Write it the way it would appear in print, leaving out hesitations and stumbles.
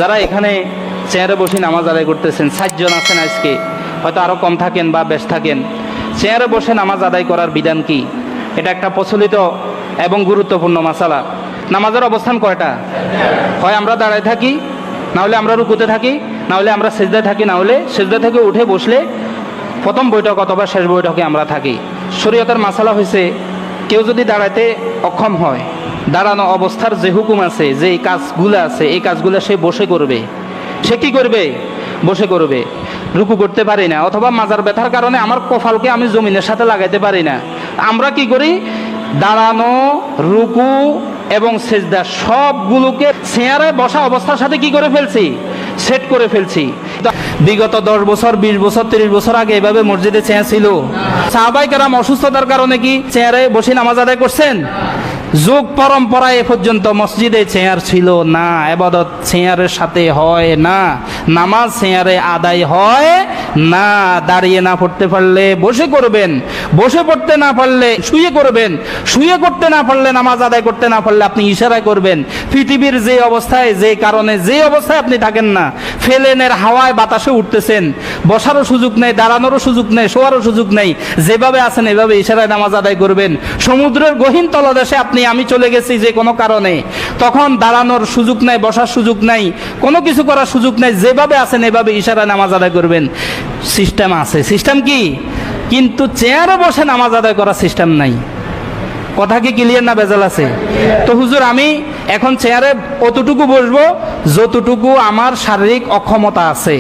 যারা এখানে চেয়ারে বসে নামাজ আদায় করতেছেন 60 জন আছেন, আজকে হয়তো আরও কম থাকেন বা বেশ থাকেন, চেয়ারে বসে নামাজ আদায় করার বিধান কি? এটা একটা প্রচলিত এবং গুরুত্বপূর্ণ মাসালা। নামাজের অবস্থান কয়টা? হয় আমরা দাঁড়ায় থাকি, না হলে আমরা রুকুতে থাকি, না হলে আমরা সেজদায় থাকি, না হলে সেজদা থেকে উঠে বসলে প্রথম বৈঠক অথবা শেষ বৈঠকে আমরা থাকি। শরীয়তের মাসালা হয়েছে, কেউ যদি দাঁড়াইতে অক্ষম হয়, দাঁড়ানো অবস্থার যে হুকুম আছে, যে কাজগুলো আছে, এই কাজগুলো সে বসে করবে। সে কি করবে? বসে করবে। রুকু করতে পারি না, অথবা মাজার ব্যথার কারণে আমার কপালকে আমি জমিনের সাথে লাগাইতে পারি না, আমরা কি করি? দাঁড়ানো, রুকু এবং সেজদা সবগুলোকে চেয়ারে বসা অবস্থার সাথে কি করে ফেলছি? সেট করে ফেলছি। বিগত 10 বছর, 20 বছর, 30 বছর আগে এভাবে মসজিদে চেয়ার ছিল? সাহাবায়ে কেরাম অসুস্থতার কারণে কি চেয়ারে বসে নামাজ আদায় করছেন? যুগ পরম্পরায় এ পর্যন্ত মসজিদে চেয়ার ছিল না, ইবাদত চেয়ারের সাথে হয় না, নামাজ চেয়ারে আদায় হয় না। দাঁড়িয়ে না পড়তে পারলে বসে করবেন, বসে পড়তে না পারলে শুয়ে করবেন, শুয়ে করতে না পারলে, নামাজ আদায় করতে না পারলে আপনি ইশারায় করবেন। পৃথিবীর যে অবস্থায়, যে কারণে, যে অবস্থায় আপনি থাকেন না, ফেলেনের হাওয়ায় বাতাসে উঠতেছেন, বসারও সুযোগ নেই, দাঁড়ানোরও সুযোগ নেই, শোয়ারও সুযোগ নেই, যেভাবে আছেন এভাবে ইশারায় নামাজ আদায় করবেন। সমুদ্রের গহীন তলদেশে আপনি, আমি চলে গেছি যে কোনো কারণে, তখন দাঁড়ানোর সুযোগ নাই, বসার সুযোগ নাই, কোনো কিছু করার সুযোগ নাই, যেভাবে আছেন এভাবে ইশারায় নামাজ আদায় করবেন। সিস্টেম আছে, সিস্টেম কি? কিন্তু চেয়ারে বসে নামাজ আদায় করার সিস্টেম নাই। কথা কি ক্লিয়ার না ভেজাল আছে? তো হুজুর, আমি এখন চেয়ারে অতটুকু বসবো যতটুকু আমার শারীরিক অক্ষমতা আছে।